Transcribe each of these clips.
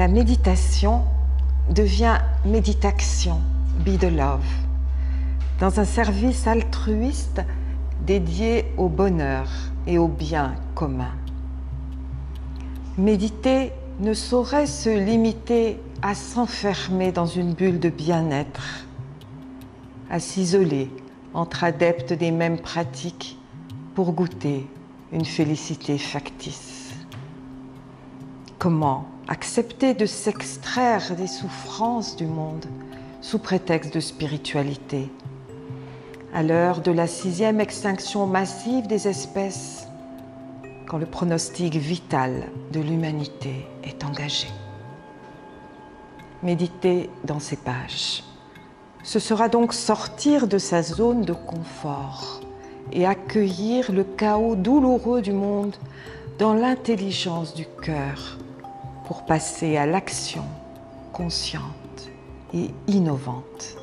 La méditation devient méditation, be the love, dans un service altruiste dédié au bonheur et au bien commun. Méditer ne saurait se limiter à s'enfermer dans une bulle de bien-être, à s'isoler entre adeptes des mêmes pratiques pour goûter une félicité factice. Comment accepter de s'extraire des souffrances du monde sous prétexte de spiritualité, à l'heure de la 6e extinction massive des espèces, quand le pronostic vital de l'humanité est engagé? Méditer dans ces pages, ce sera donc sortir de sa zone de confort et accueillir le chaos douloureux du monde dans l'intelligence du cœur pour passer à l'action consciente et innovante.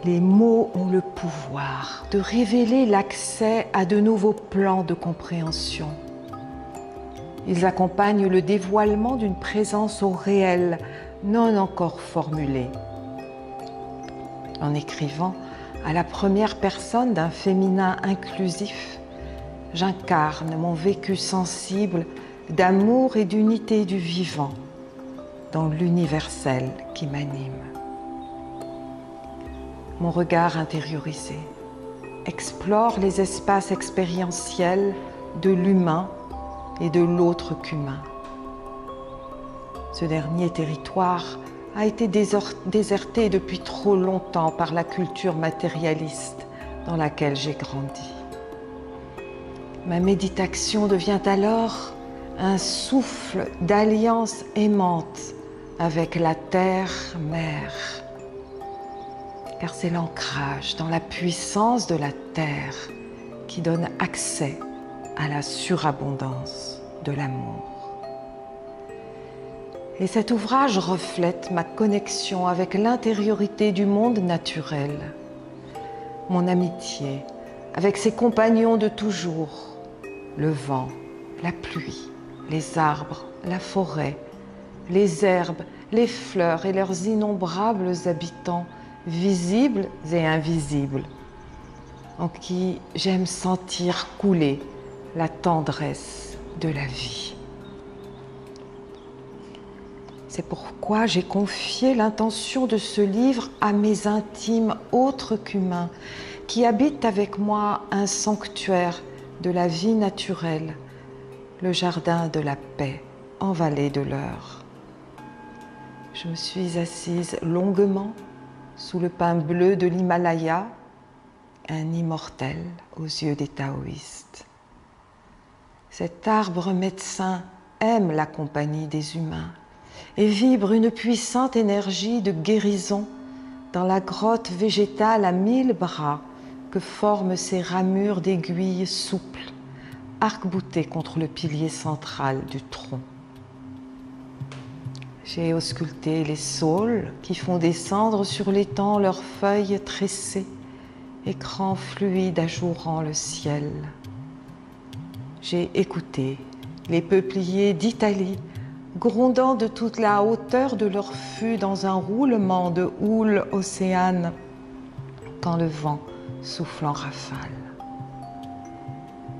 Les mots ont le pouvoir de révéler l'accès à de nouveaux plans de compréhension. Ils accompagnent le dévoilement d'une présence au réel non encore formulée. En écrivant à la première personne d'un féminin inclusif, j'incarne mon vécu sensible d'amour et d'unité du vivant dans l'universel qui m'anime. Mon regard intériorisé explore les espaces expérientiels de l'humain et de l'autre qu'humain. Ce dernier territoire a été déserté depuis trop longtemps par la culture matérialiste dans laquelle j'ai grandi. Ma méditation devient alors un souffle d'alliance aimante avec la terre-mère, car c'est l'ancrage dans la puissance de la terre qui donne accès à la surabondance de l'amour. Et cet ouvrage reflète ma connexion avec l'intériorité du monde naturel, mon amitié avec ses compagnons de toujours, le vent, la pluie, les arbres, la forêt, les herbes, les fleurs et leurs innombrables habitants, visibles et invisibles, en qui j'aime sentir couler la tendresse de la vie. C'est pourquoi j'ai confié l'intention de ce livre à mes intimes autres qu'humains, qui habitent avec moi un sanctuaire de la vie naturelle, le jardin de la paix en vallée de l'Eure. Je me suis assise longuement sous le pin bleu de l'Himalaya, un immortel aux yeux des taoïstes. Cet arbre médecin aime la compagnie des humains et vibre une puissante énergie de guérison dans la grotte végétale à 1000 bras que forment ses ramures d'aiguilles souples, arc-boutées contre le pilier central du tronc. J'ai ausculté les saules qui font descendre sur l'étang leurs feuilles tressées, écran fluide ajourant le ciel. J'ai écouté les peupliers d'Italie grondant de toute la hauteur de leur fût dans un roulement de houle océane quand le vent souffle en rafale.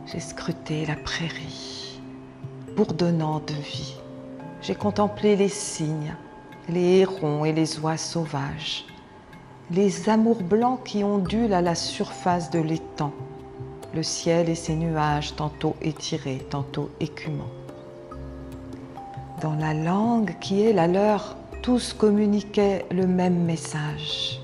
J'ai scruté la prairie, bourdonnante de vie. J'ai contemplé les cygnes, les hérons et les oies sauvages, les amours blancs qui ondulent à la surface de l'étang, le ciel et ses nuages tantôt étirés, tantôt écumants. Dans la langue qui est la leur, tous communiquaient le même message.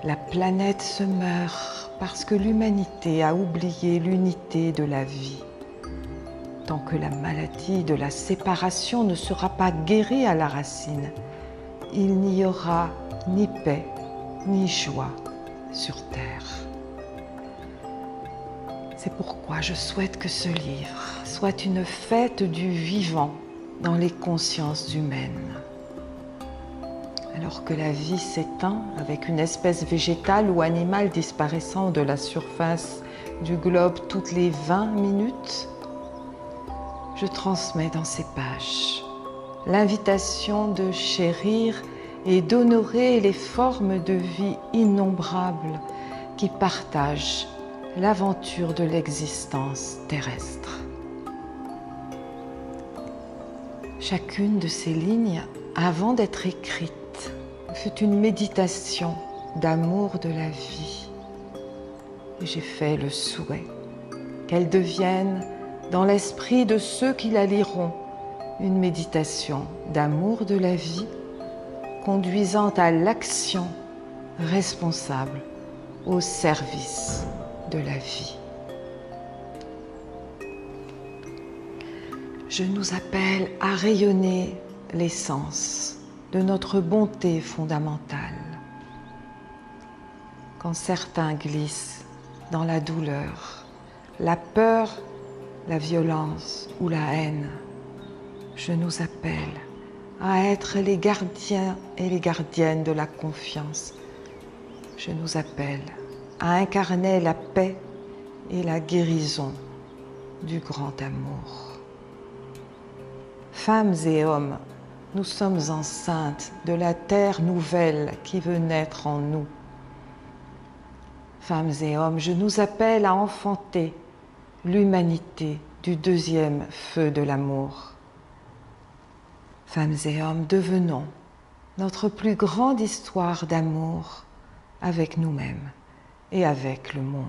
La planète se meurt parce que l'humanité a oublié l'unité de la vie. Tant que la maladie de la séparation ne sera pas guérie à la racine, il n'y aura ni paix ni joie sur terre. C'est pourquoi je souhaite que ce livre soit une fête du vivant dans les consciences humaines. Alors que la vie s'éteint avec une espèce végétale ou animale disparaissant de la surface du globe toutes les 20 minutes, je transmets dans ces pages l'invitation de chérir et d'honorer les formes de vie innombrables qui partagent l'aventure de l'existence terrestre. Chacune de ces lignes, avant d'être écrite, fut une méditation d'amour de la vie. Et j'ai fait le souhait qu'elle devienne, dans l'esprit de ceux qui la liront, une méditation d'amour de la vie, conduisant à l'action responsable au service de la vie. Je nous appelle à rayonner l'essence de notre bonté fondamentale. Quand certains glissent dans la douleur, la peur, la violence ou la haine, je nous appelle à être les gardiens et les gardiennes de la confiance. Je nous appelle à incarner la paix et la guérison du grand amour. Femmes et hommes, nous sommes enceintes de la terre nouvelle qui veut naître en nous. Femmes et hommes, je nous appelle à enfanter l'humanité du deuxième feu de l'amour. Femmes et hommes, devenons notre plus grande histoire d'amour avec nous-mêmes et avec le monde.